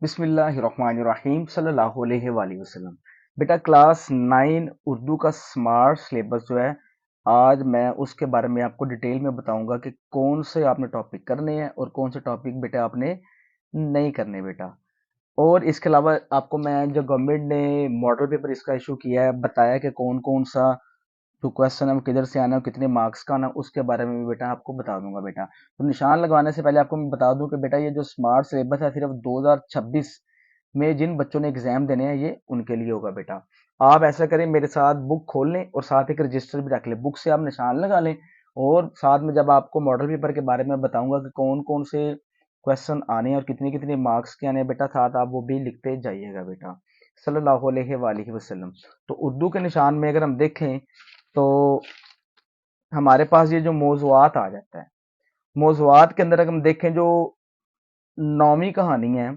बिस्मिल्लाहिर्रहमानिर्रहीम सल्लल्लाहु अलैहि वसल्लम। बेटा क्लास 9 उर्दू का स्मार्ट सिलेबस जो है, आज मैं उसके बारे में आपको डिटेल में बताऊंगा कि कौन से आपने टॉपिक करने हैं और कौन से टॉपिक बेटा आपने नहीं करने बेटा। और इसके अलावा आपको मैं जो गवर्नमेंट ने मॉडल पेपर इसका इशू किया है बताया कि कौन कौन सा जो क्वेश्चन है वो किधर से आना है, कितने मार्क्स का आना है, उसके बारे में भी बेटा आपको बता दूंगा बेटा। तो निशान लगवाने से पहले आपको मैं बता दूं कि बेटा ये जो स्मार्ट सिलेबस है सिर्फ 2026 में जिन बच्चों ने एग्जाम देने हैं ये उनके लिए होगा बेटा। आप ऐसा करें, मेरे साथ बुक खोल लें और साथ एक रजिस्टर भी रख लें, बुक से आप निशान लगा लें और साथ में जब आपको मॉडल पेपर के बारे में बताऊंगा कि कौन कौन से क्वेश्चन आने हैं और कितने कितने मार्क्स के आने हैं बेटा, साथ आप वो भी लिखते जाइएगा बेटा। सल्लल्लाहु अलैहि वसल्लम। तो उर्दू के निशान में अगर हम देखें तो हमारे पास ये जो मौज़ूआत आ जाता है, मौज़ूआत के अंदर अगर हम देखें जो नौवीं कहानी है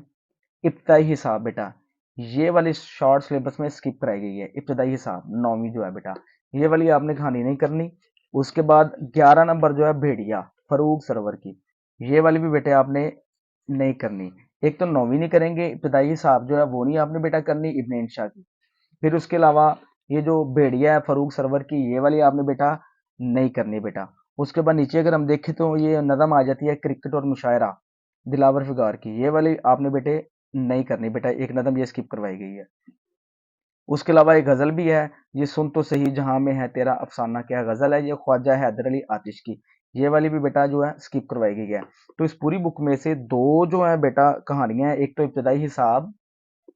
इब्तदाई हिसाब बेटा, ये वाली शॉर्ट सिलेबस में स्किप कराई गई है। इब्तदाई हिसाब नौवीं जो है बेटा, ये वाली आपने कहानी नहीं करनी। उसके बाद 11 नंबर जो है भेड़िया फरूक सरवर की, ये वाली भी बेटे आपने नहीं करनी। एक तो नौवीं नहीं करेंगे, इब्तदाई हिसाब जो है वो नहीं आपने बेटा करनी इब्ने इंशा की। फिर उसके अलावा ये जो भेड़िया है फरूक सरवर की, ये वाली आपने बेटा नहीं करनी बेटा। उसके बाद नीचे अगर हम देखें तो ये नज़म आ जाती है क्रिकेट और मुशायरा दिलावर फिगार की, ये वाली आपने बेटे नहीं करनी बेटा, एक नज़म ये स्किप करवाई गई है। उसके अलावा एक गज़ल भी है, ये सुन तो सही जहां में है तेरा अफसाना, क्या गज़ल है, ये ख्वाजा हैदर अली आतिश की, ये वाली भी बेटा जो है स्किप करवाई गई है। तो इस पूरी बुक में से दो जो है बेटा कहानियां हैं, एक तो इब्तदाई हिसाब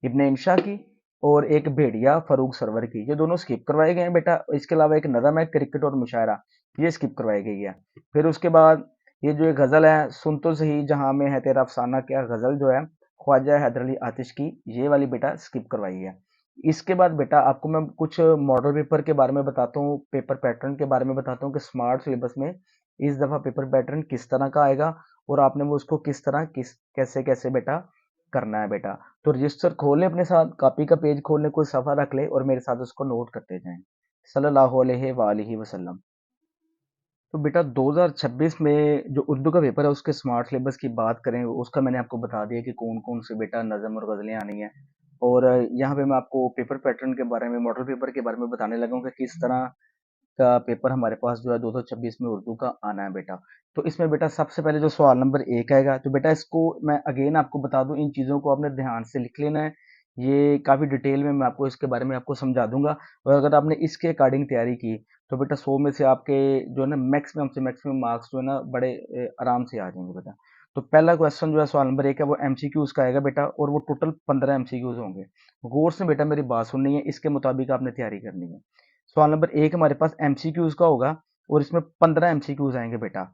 इब्ने इंशा की और एक भेड़िया फरूक सरवर की, ये दोनों स्किप करवाए गए हैं बेटा। इसके अलावा एक नज़म है क्रिकेट और मुशायरा, ये स्किप करवाई गई है। फिर उसके बाद ये जो एक गज़ल है सुन तो सही जहां में है तेरा अफसाना, क्या गज़ल जो है ख्वाजा हैदर अली आतिश की, ये वाली बेटा स्किप करवाई है। इसके बाद बेटा आपको मैं कुछ मॉडल पेपर के बारे में बताता हूँ, पेपर पैटर्न के बारे में बताता हूँ कि स्मार्ट सिलेबस में इस दफ़ा पेपर पैटर्न किस तरह का आएगा और आपने वो उसको किस तरह किस कैसे कैसे बेटा करना है बेटा। तो रजिस्टर खोल लें, अपने साथ कॉपी का पेज खोल लें, कोई सफ़ा रख ले और मेरे साथ उसको नोट करते जाएं। सल्लल्लाहु अलैहि वसल्लम। तो बेटा 2026 में जो उर्दू का पेपर है उसके स्मार्ट सिलेबस की बात करें, उसका मैंने आपको बता दिया कि कौन कौन से बेटा नज़म और गज़लें आनी है। और यहाँ पे मैं आपको पेपर पैटर्न के बारे में, मॉडल पेपर के बारे में बताने लगा हूँ कि किस तरह का पेपर हमारे पास जो है 2026 में उर्दू का आना है बेटा। तो इसमें बेटा सबसे पहले जो सवाल नंबर 1 आएगा, तो बेटा इसको मैं अगेन आपको बता दूं, इन चीज़ों को आपने ध्यान से लिख लेना है। ये काफ़ी डिटेल में मैं आपको इसके बारे में आपको समझा दूंगा। और अगर आपने इसके अकॉर्डिंग तैयारी की तो बेटा 100 में से आपके जो है ना मैक्सिमम से मैक्सिमम मार्क्स जो है ना बड़े आराम से आ जाएंगे बेटा। तो पहला क्वेश्चन जो है सवाल नंबर 1 है वो एमसीक्यूज का आएगा बेटा, और वो टोटल 15 एमसीक्यूज होंगे। गौर से बेटा मेरी बात सुननी है, इसके मुताबिक आपने तैयारी करनी है। सवाल नंबर 1 हमारे पास एमसीक्यूज का होगा और इसमें 15 एमसीक्यूज आएंगे बेटा।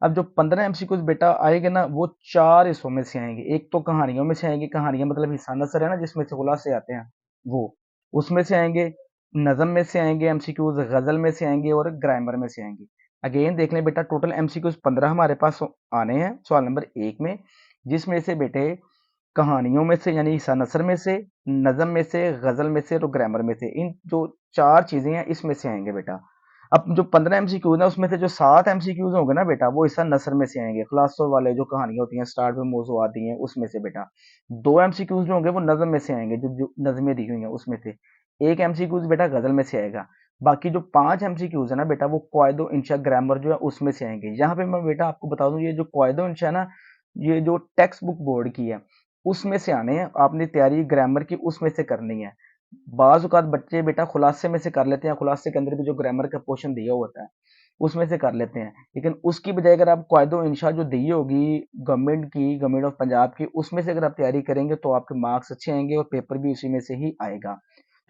अब जो 15 एमसीक्यूज बेटा आएंगे ना वो चार हिस्सों में से आएंगे। एक तो कहानियों में से आएंगे, कहानियां मतलब हिस्सा नसर है ना जिसमें से खुलासे आते हैं, वो उसमें से आएंगे। नज़म में से आएंगे एमसीक्यूज, गजल में से आएंगे और ग्रामर में से आएंगे। अगेन देख लें बेटा, टोटल एमसीक्यूज 15 हमारे पास आने हैं सवाल नंबर 1 में, जिसमें से बेटे कहानियों में से यानी ईसा नसर में से, नज़म में से, गज़ल में से और ग्रामर में से, इन जो चार चीज़ें हैं इसमें से आएंगे बेटा। अब जो 15 एमसीक्यूज है उसमें से जो 7 एमसीक्यूज होंगे ना बेटा वो ईसा नसर में से आएंगे, खुलासों वाले जो कहानियां होती हैं स्टार्ट में मौजू आती हैं उसमें से बेटा। दो एमसीक्यूज जो होंगे वो नज़म में से आएंगे, जो नज़में दी हुई हैं उसमें से। एक एमसीक्यूज बेटा गज़ल में से आएगा। बाकी जो 5 एमसीक्यूज है ना बेटा वो क्वायदो इंशा ग्रामर जो है उसमें से आएंगे। यहाँ पे मैं बेटा आपको बता दूं, ये जो क्वायदो इंशा है ना, ये जो टेक्स्ट बुक बोर्ड की है उसमें से आने हैं। आपने तैयारी ग्रामर की उसमें से करनी है। बाज़ औक़ात बच्चे बेटा खुलासे में से कर लेते हैं, खुलासे के अंदर भी जो ग्रामर का पोर्शन दिया होता है उसमें से कर लेते हैं, लेकिन उसकी बजाय अगर आप कायदो इंशा जो दी होगी गवर्नमेंट की, गवर्नमेंट ऑफ पंजाब की, उसमें से अगर आप तैयारी करेंगे तो आपके मार्क्स अच्छे आएंगे और पेपर भी उसी में से ही आएगा।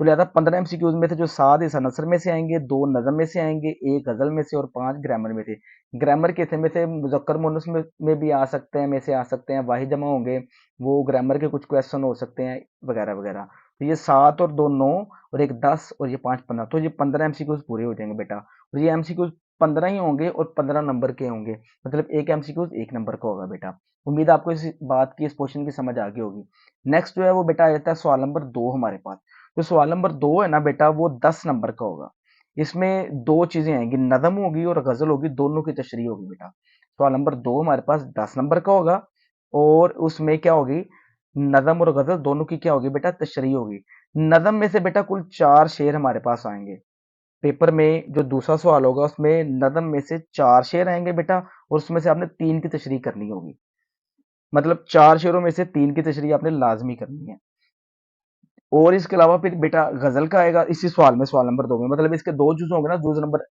तो लिहाजा 15 एमसीक्यूज में से जो 7 इस नसर में से आएंगे, 2 नज़म में से आएंगे, 1 गज़ल में से और 5 ग्रामर में से। ग्रामर के में से मुज़क्कर मुअन्नस में भी आ सकते हैं, में से आ सकते हैं, वाहिद जमा होंगे, वो ग्रामर के कुछ क्वेश्चन हो सकते हैं वगैरह वगैरह। तो ये 7 और 2 9 और एक 10 और ये 5 15, तो ये 15 एमसीक्यूज पूरे हो जाएंगे बेटा। और ये एमसीक्यूज 15 ही होंगे और 15 नंबर के होंगे, मतलब एक एमसीक्यूज 1 नंबर का होगा बेटा। उम्मीद है आपको इस बात की, इस क्वेश्चन की समझ आ गई होगी। नेक्स्ट जो है वो बेटा आ जाता है सवाल नंबर 2 हमारे पास। जो सवाल नंबर 2 है ना बेटा वो 10 नंबर का होगा। इसमें दो चीजें आएंगी, नज़म होगी और गजल होगी, दोनों की तशरीह होगी बेटा। सवाल नंबर 2 हमारे पास 10 नंबर का होगा और उसमें क्या होगी, नज़म और गज़ल दोनों की क्या होगी बेटा, तशरीह होगी। नज़म में से बेटा कुल 4 शेर हमारे पास आएँगे। पेपर में जो दूसरा सवाल होगा उसमें नज़म में से 4 शेर आएँगे बेटा, और उसमें से आपने 3 की तशरीह करनी होगी। मतलब 4 शेरों में से 3 की तशरीह आपने लाज़मी करनी है। और इसके अलावा फिर बेटा गज़ल का आएगा इसी सवाल में, सवाल नंबर 2 में। मतलब इसके 2 जुज़ होंगे ना, जुज़ नंबर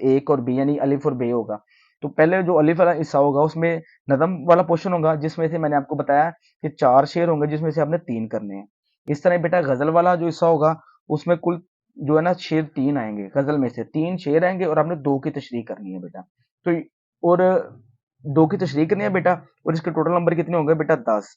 1 और बी, यानी अलिफ और बे होगा। तो पहले जो अलिफ वाला हिस्सा होगा उसमें नज़म वाला पोर्शन होगा, जिसमें से मैंने आपको बताया कि 4 शेर होंगे जिसमें से आपने 3 करने हैं। इस तरह बेटा गज़ल वाला जो हिस्सा होगा उसमें कुल जो है ना शेर 3 आएँगे, गज़ल में से 3 शेर आएँगे और आपने 2 की तशरीह करनी है बेटा। तो और 2 की तशरीह करनी है बेटा, और इसके टोटल नंबर कितने होंगे बेटा, 10।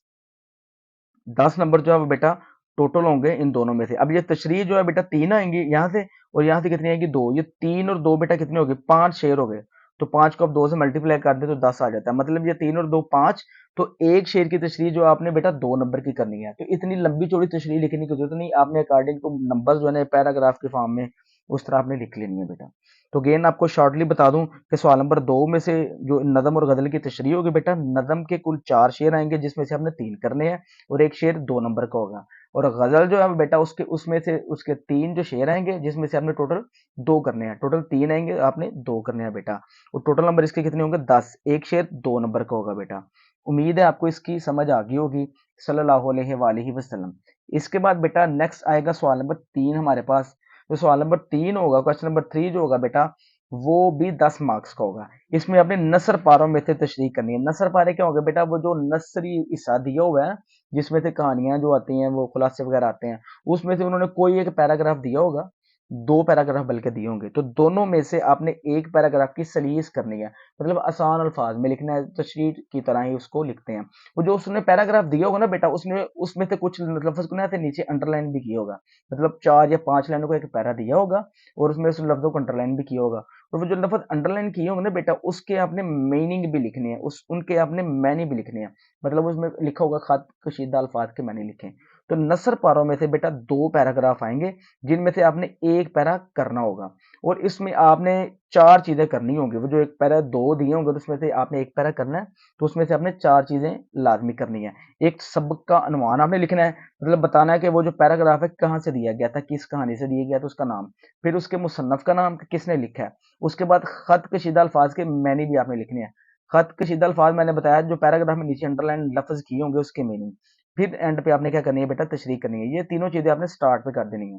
10 नंबर जो है वो बेटा टोटल होंगे इन दोनों में से। अब ये तशरीह जो है बेटा 3 आएँगी यहाँ से, और यहाँ से कितनी आएगी, 2। ये 3 और 2 बेटा कितने हो गए, 5 शेर हो गए। तो 5 को आप 2 से मल्टीप्लाई कर दें तो 10 आ जाता है। मतलब ये 3 और 2 5, तो एक शेर की तशरीह जो आपने बेटा 2 नंबर की करनी है। तो इतनी लंबी चौड़ी तशरीह लिखने की जरूरत नहीं, आपने अकॉर्डिंग टू नंबर जो है ना पैराग्राफ के फॉर्म में उस तरह आपने लिख लेनी है बेटा। तो अगेन आपको शॉर्टली बता दूं कि सवाल नंबर 2 में से जो नज़म और गज़ल की तशरीह होगी बेटा, नज़म के कुल 4 शेर आएंगे जिसमें से आपने 3 करने हैं, और एक शेर 2 नंबर का होगा। और गज़ल जो है बेटा उसके उसमें से उसके 3 जो शेर आएंगे जिसमें से आपने टोटल 2 करने हैं। टोटल 3 आएंगे, आपने 2 करने हैं बेटा। और टोटल नंबर इसके कितने होंगे, 10। एक शेर 2 नंबर का होगा बेटा। उम्मीद है आपको इसकी समझ आ गई होगी। सल्लल्लाहु अलैहि वसल्लम। इसके बाद बेटा नेक्स्ट आएगा सवाल नंबर 3 हमारे पास। तो सवाल नंबर 3 होगा, क्वेश्चन नंबर 3 जो होगा बेटा वो भी 10 मार्क्स का होगा। इसमें आपने नसर पारों में से तशरीह करनी है। नसर पारे क्या होगा बेटा, वो जो नसरी हिस्सा दिया हुआ है जिसमें से कहानियां जो आती हैं वो खुलासे वगैरह आते हैं, उसमें से उन्होंने कोई एक पैराग्राफ दिया होगा, 2 पैराग्राफ बल्कि दिए होंगे, तो दोनों में से आपने एक पैराग्राफ की सलीस करनी है। मतलब आसान अल्फाज में लिखना है, तशरीह की तरह ही उसको लिखते हैं। वो जो उसने पैराग्राफ दिया होगा ना बेटा, उसमें उसमें से कुछ लफ्ज को ना ऐसे नीचे अंडरलाइन भी किया होगा। मतलब 4 या 5 लाइनों को एक पैरा दिया होगा और उसमें उस लफ्जों को अंडरलाइन भी किया होगा। और वो जो लफ्ज अंडरलाइन किए होंगे ना बेटा, उसके आपने मीनिंग भी लिखनी है, उस उनके आपने मैनी भी लिखने हैं। मतलब उसमें लिखा होगा खत कशीदा अल्फाज के मैंने लिखे। तो नसर पारों में से बेटा 2 पैराग्राफ आएंगे जिनमें से आपने एक पैरा करना होगा, और इसमें आपने 4 चीजें करनी होंगी। वो जो एक पैरा 2 दिए होंगे तो उसमें से आपने एक पैरा करना है, तो उसमें से आपने 4 चीजें लाजमी करनी है। एक सबक का अनुमान आपने लिखना है, मतलब बताना है कि वो जो पैराग्राफ है कहाँ से दिया गया था, किस कहानी से दिया गया था उसका नाम, फिर उसके मुसन्नफ का नाम किसने लिखा है। उसके बाद खत कशीदा अल्फाज के मैनी भी आपने लिखने हैं। खत कशीदा अल्फाज मैंने बताया जो पैराग्राफ में नीचे अंडरलाइन लफ्ज किए होंगे उसके मीनिंग। फिर एंड पे आपने क्या करनी है बेटा, तशरीह करनी है। ये तीनों चीजें आपने स्टार्ट पे कर देनी है।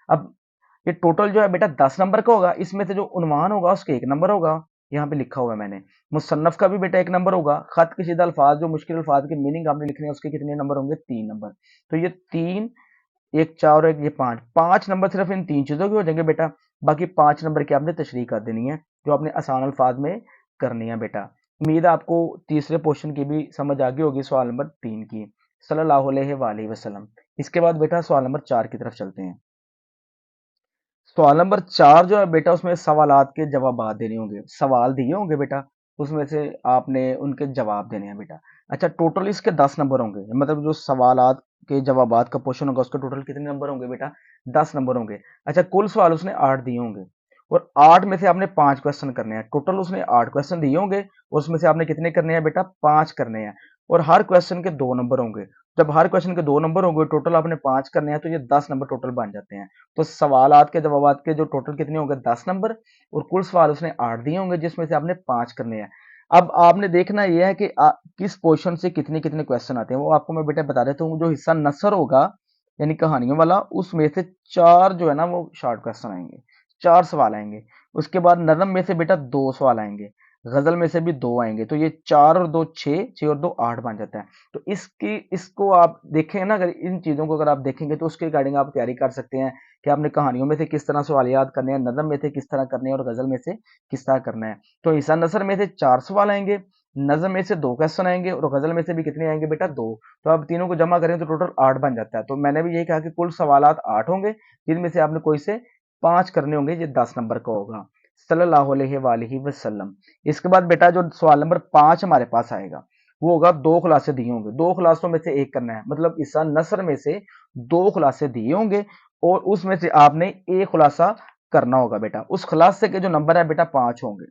अब ये टोटल जो है बेटा 10 नंबर का होगा। इसमें से जो उन्वान होगा उसके 1 नंबर होगा, यहाँ पे लिखा हुआ है मैंने। मुसन्नफ का भी बेटा 1 नंबर होगा। खत कशीदा अल्फाज जो मुश्किल अल्फाज के मीनिंग आपने लिखने हैं उसके कितने नंबर होंगे, 3 नंबर। तो ये 3, एक 4 और एक ये 5, 5 नंबर सिर्फ इन 3 चीजों के हो जाएंगे बेटा। बाकी 5 नंबर की आपने तशरीह कर देनी है जो आपने आसान अल्फाज में करनी है बेटा। उम्मीद है आपको तीसरे पोर्शन की भी समझ आ गई होगी, सवाल नंबर 3 की। सल्लल्लाहु अलैहि वसल्लम। इसके बाद बेटा सवाल नंबर 4 की तरफ चलते हैं। सवाल नंबर 4 जो है बेटा उसमें सवालात के जवाबात देने होंगे। सवाल दिए होंगे बेटा, उसमें से आपने उनके जवाब देने हैं बेटा। अच्छा, टोटल इसके 10 नंबर होंगे। मतलब जो सवालात के जवाबात का पोर्शन होगा उसके टोटल कितने नंबर होंगे बेटा, 10 नंबर होंगे। अच्छा, कुल सवाल उसने 8 दिए होंगे, और 8 में से आपने 5 क्वेश्चन करने हैं। टोटल उसने 8 क्वेश्चन दिए होंगे और उसमें से आपने कितने करने हैं बेटा, 5 करने हैं। और हर क्वेश्चन के 2 नंबर होंगे। जब हर क्वेश्चन के 2 नंबर होंगे, टोटल आपने 5 करने हैं, तो ये 10 नंबर टोटल बन जाते हैं। तो सवालात के जवाबात के जो टोटल कितने होंगे, 10 नंबर, और कुल सवाल उसने 8 दिए होंगे जिसमें से आपने 5 करने हैं। अब आपने देखना यह है कि किस पोर्शन से कितने कितने क्वेश्चन आते हैं, वो आपको मैं बेटा बता देता हूँ। जो हिस्सा नसर होगा यानी कहानियों वाला, उसमें से 4 जो है ना वो शॉर्ट क्वेश्चन आएंगे, 4 सवाल आएंगे। उसके बाद नज़म में से बेटा 2 सवाल आएंगे, गजल में से भी 2 आएंगे। तो ये 4 और 2 6, 6 और 2 8 बन जाता है। तो इसको आप देखें ना, अगर इन चीजों को अगर आप देखेंगे तो उसके अकॉर्डिंग आप तैयारी कर सकते हैं कि आपने कहानियों में से किस तरह सवाल याद करने हैं, नज़म में से किस तरह करने हैं, और गजल में से किस तरह करना है। तो हिस्सा नसर में से 4 सवाल आएंगे, नज़म में से 2 क्वेश्चन आएंगे, और गजल में से भी कितने आएंगे बेटा, 2। तो आप तीनों को जमा करें तो टोटल 8 बन जाता है। तो मैंने भी यही कहा कि कुल सवालात 8 होंगे जिनमें से आपने कोई से 5 करने होंगे। ये 10 नंबर का होगा। सल्लल्लाहु अलैहि वसल्लम। इसके बाद बेटा जो सवाल नंबर 5 हमारे पास आएगा वो होगा, 2 खुलासे दिए होंगे, 2 खुलासों में से एक करना है। मतलब इस नसर में से 2 खुलासे दिए होंगे और उसमें से आपने एक खुलासा करना होगा बेटा। उस खुलासे के जो नंबर है बेटा 5 होंगे।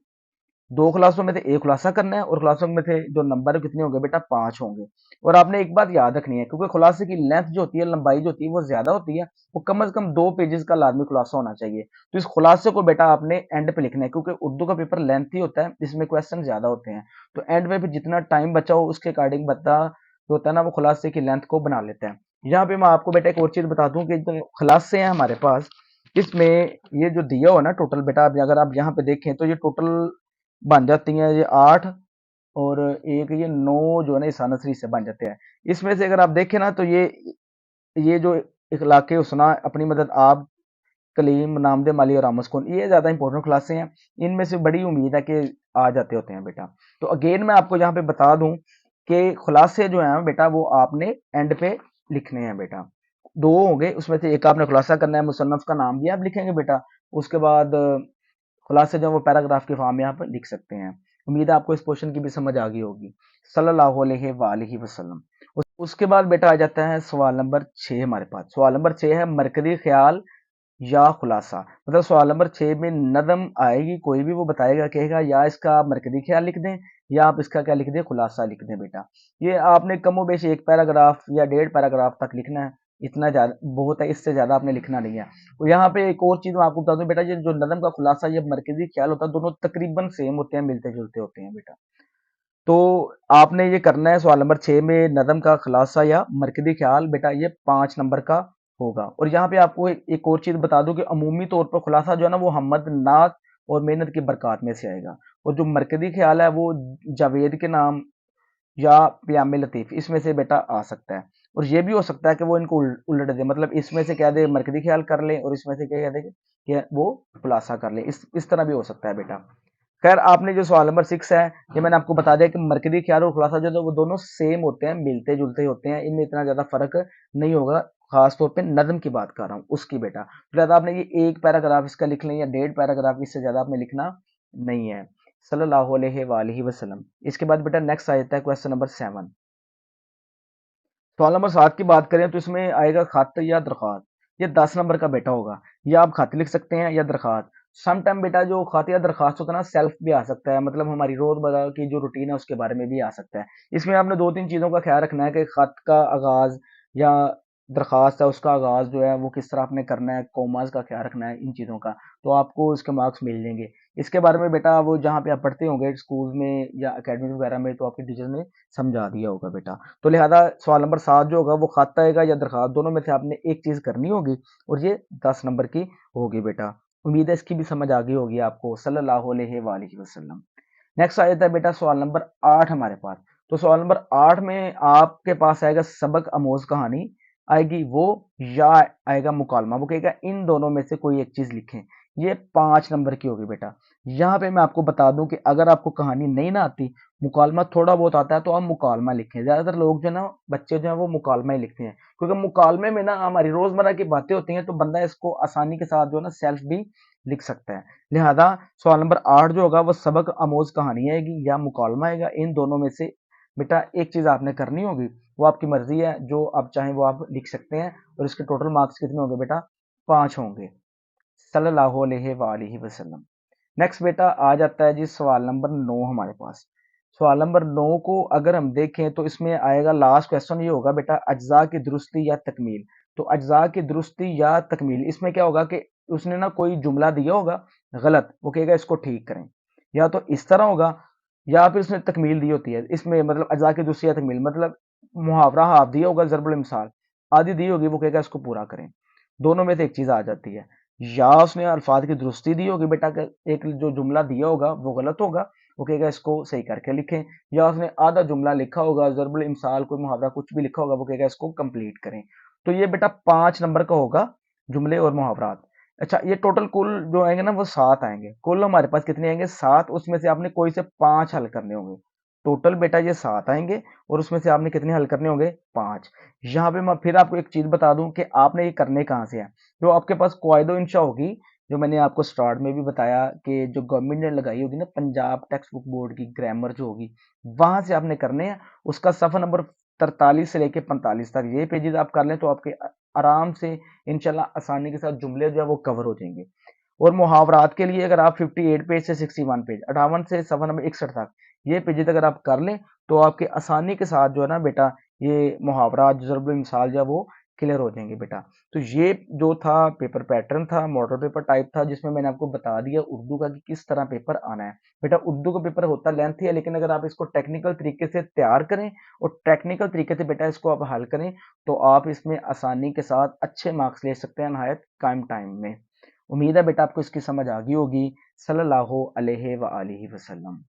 दो क्लासों में से एक खुलासा करना है और क्लासों में से जो नंबर कितने होंगे बेटा, 5 होंगे। और आपने एक बात याद रखनी है, क्योंकि खुलासे की लेंथ जो होती है, लंबाई जो होती है, वो ज्यादा होती है। वो कम से कम 2 पेजेस का लाजमी खुलासा होना चाहिए। तो इस खुलासे को बेटा आपने एंड पे लिखना है, क्योंकि उर्दू का पेपर लेंथी होता है, इसमें क्वेश्चन ज्यादा होते हैं। तो एंड में फिर जितना टाइम बचा हो उसके अकॉर्डिंग बता जो होता है ना, वो खुलासे की लेंथ को बना लेते हैं। यहाँ पे मैं आपको बेटा एक और चीज बता दूं कि जो खुलासे हैं हमारे पास, इसमें ये जो दिया हो ना टोटल बेटा, अगर आप यहाँ पे देखें तो ये टोटल बन जाती हैं ये 8, और एक ये 9 जो है ना ईसानसरी से बन जाते हैं। इसमें से अगर आप देखें ना तो ये जो इखलाके उसना, अपनी मदद आप, कलीम, नामदे, माली और आमस्कून, ये ज्यादा इंपॉर्टेंट क्लासें हैं। इनमें से बड़ी उम्मीद है कि आ जाते होते हैं बेटा। तो अगेन मैं आपको यहाँ पे बता दूं कि खुलासे जो हैं बेटा वो आपने एंड पे लिखने हैं बेटा। दो होंगे, उसमें से एक आपने खुलासा करना है, मुसन्नफ का नाम भी आप लिखेंगे बेटा। उसके बाद खुलासे जो वो पैराग्राफ के फॉर्म में आप लिख सकते हैं। उम्मीद है आपको इस क्वेश्चन की भी समझ आ गई होगी। सल्लल्लाहु अलैहि वसल्लम। उसके बाद बेटा आ जाता है सवाल नंबर 6 हमारे पास। सवाल नंबर 6 है मरकजी ख्याल या खुलासा। मतलब सवाल नंबर 6 में नदम आएगी, कोई भी वो बताएगा, कहेगा या इसका आप मरकजी ख्याल लिख दें या आप इसका क्या लिख दें, खुलासा लिख दें बेटा। ये आपने कमो बेश एक पैराग्राफ या डेढ़ पैराग्राफ तक लिखना है। इतना ज्यादा बहुत है, इससे ज्यादा आपने लिखना नहीं है। और यहाँ पे एक और चीज मैं आपको बता दूं बेटा, ये जो नदम का खुलासा या मरकजी ख्याल होता है, दोनों तकरीबन सेम होते हैं, मिलते जुलते होते हैं बेटा। तो आपने ये करना है सवाल नंबर 6 में नदम का खुलासा या मरकजी ख्याल बेटा, ये 5 नंबर का होगा। और यहाँ पे आपको एक और चीज बता दूं कि अमूमी तौर पर खुलासा जो है ना वो हमद, नात और मेहनत की बरकत में से आएगा। और जो मरकजी ख्याल है वो जावेद के नाम या प्यामे लतीफ, इसमें से बेटा आ सकता है। और ये भी हो सकता है कि वो इनको उलट दे, मतलब इसमें से कह दे मरकजी ख्याल कर ले और इसमें से क्या कह दे कि वो खुलासा कर ले। इस तरह भी हो सकता है बेटा। खैर, आपने जो सवाल नंबर 6 है, ये मैंने आपको बता दिया कि मरकजी ख्याल और खुलासा जो है वो दोनों सेम होते हैं, मिलते जुलते होते हैं, इनमें इतना ज्यादा फर्क नहीं होगा। खास तौर पे नज्म की बात कर रहा हूँ उसकी बेटा। फिर आपने ये एक पैराग्राफ इसका लिख लें या डेढ़ पैराग्राफ, इससे ज्यादा आपने लिखना नहीं है। सल्लल्लाहु अलैहि वसल्लम। इसके बाद बेटा नेक्स्ट आ जाता है क्वेश्चन नंबर 7। सवाल नंबर 7 की बात करें तो इसमें आएगा खत या दरख्वास्त। ये 10 नंबर का बेटा होगा। या आप खत लिख सकते हैं या दरख्वास्त। सम टाइम बेटा जो खत या दरख्वास्त होता है ना, सेल्फ भी आ सकता है, मतलब हमारी रोजमर्रा की जो रूटीन है उसके बारे में भी आ सकता है। इसमें आपने दो तीन चीजों का ख्याल रखना है कि खत का आगाज या दरखास्त है उसका आगाज जो है वो किस तरह आपने करना है, कोमास का ख्याल रखना है, इन चीजों का। तो आपको इसके मार्क्स मिल जाएंगे। इसके बारे में बेटा वो जहाँ पे आप पढ़ते होंगे स्कूल में या अकेडमी वगैरह में, तो आपके टीचर ने समझा दिया होगा बेटा। तो लिहाजा सवाल नंबर 7 जो होगा वो खत आएगा या दरखास्त, दोनों में से आपने एक चीज करनी होगी। और ये 10 नंबर की होगी बेटा। उम्मीद है इसकी भी समझ आ गई होगी आपको। सल्लल्लाहु अलैहि वसल्लम। नेक्स्ट आ जाता है बेटा सवाल नंबर 8 हमारे पास। तो सवाल नंबर 8 में आपके पास आएगा सबक आमोज कहानी आएगी वो, या आएगा मुकालमा। वो कहेगा इन दोनों में से कोई एक चीज लिखें। ये 5 नंबर की होगी बेटा। यहाँ पे मैं आपको बता दूं कि अगर आपको कहानी नहीं ना आती, मुकालमा थोड़ा बहुत आता है, तो आप मुकालमा लिखें। ज्यादातर लोग जो है ना, बच्चे जो है वो मुकालमा ही लिखते हैं, क्योंकि मुकालमे में ना हमारी रोजमर्रा की बातें होती हैं, तो बंदा इसको आसानी के साथ जो है ना सेल्फ भी लिख सकता है। लिहाजा सवाल नंबर 8 जो होगा वो सबक आमोज कहानी आएगी या मुकालमा आएगा। इन दोनों में से बेटा एक चीज आपने करनी होगी, वो आपकी मर्जी है, जो आप चाहें वो आप लिख सकते हैं। और इसके टोटल मार्क्स कितने होंगे बेटा, 5 होंगे। सल्लल्लाहु अलैहि वसल्लम। नेक्स्ट बेटा आ जाता है जी सवाल नंबर 9 हमारे पास। सवाल नंबर 9 को अगर हम देखें तो इसमें आएगा लास्ट क्वेश्चन, ये होगा बेटा अज्जा की दुरुस्ती या तकमील। तो अज्जा की दुरुस्ती या तकमील, इसमें क्या होगा कि उसने ना कोई जुमला दिया होगा गलत, वो कहेगा इसको ठीक करें। या तो इस तरह होगा, या फिर उसने तकमील दी होती है। इसमें मतलब अज्जा की दुरुस्ती या तकमील मतलब मुहावरा हाफ दिया होगा, ज़रबुल मिसाल आदि दी होगी, वो कहेगा इसको पूरा करें। दोनों में से एक चीज आ जाती है। या उसने अल्फाज की दुरुस्ती दी होगी बेटा, एक जो जुमला दिया होगा वो गलत होगा, वो कहेगा इसको सही करके लिखें। या उसने आधा जुमला लिखा होगा, ज़रबुल इमसाल कोई मुहावरा कुछ भी लिखा होगा, वो कहेगा इसको कंप्लीट करें। तो ये बेटा 5 नंबर का होगा, जुमले और मुहावरात। अच्छा, ये टोटल कुल जो आएंगे ना वो 7 आएंगे। कुल हमारे पास कितने आएंगे, 7। उसमें से आपने कोई से 5 हल करने होंगे। टोटल बेटा ये 7 आएंगे और उसमें से आपने कितने हल करने होंगे, 5। यहाँ पे मैं फिर आपको एक चीज बता दूं कि आपने ये करने कहाँ से है। जो आपके पास कायदो इंशा होगी, जो मैंने आपको स्टार्ट में भी बताया कि जो गवर्नमेंट ने लगाई होगी ना, पंजाब टेक्स्ट बुक बोर्ड की ग्रामर जो होगी, वहां से आपने करने हैं। उसका सफा नंबर 43 से लेके 45 तक ये पेजेस आप कर लें तो आपके आराम से इंशाल्लाह आसानी के साथ जुमले जो है वो कवर हो जाएंगे। और मुहावरात के लिए अगर आप 58 पेज से 61 पेज 58 से सफा नंबर 61 तक ये पेजेस अगर आप कर लें तो आपके आसानी के साथ जो है ना बेटा ये मुहावरात जो ज़रूरी मिसाल जो है वो क्लियर हो जाएंगे बेटा। तो ये जो था पेपर पैटर्न था, मॉडल पेपर टाइप था, जिसमें मैंने आपको बता दिया उर्दू का कि किस तरह पेपर आना है। बेटा उर्दू का पेपर होता लेंथी है, लेकिन अगर आप इसको टेक्निकल तरीके से तैयार करें और टेक्निकल तरीके से बेटा इसको आप हल करें तो आप इसमें आसानी के साथ अच्छे मार्क्स ले सकते हैं नहायत कम टाइम में। उम्मीद है बेटा आपको इसकी समझ आ गई होगी। सल्लल्लाहु अलैहि व आलिहि वसल्लम।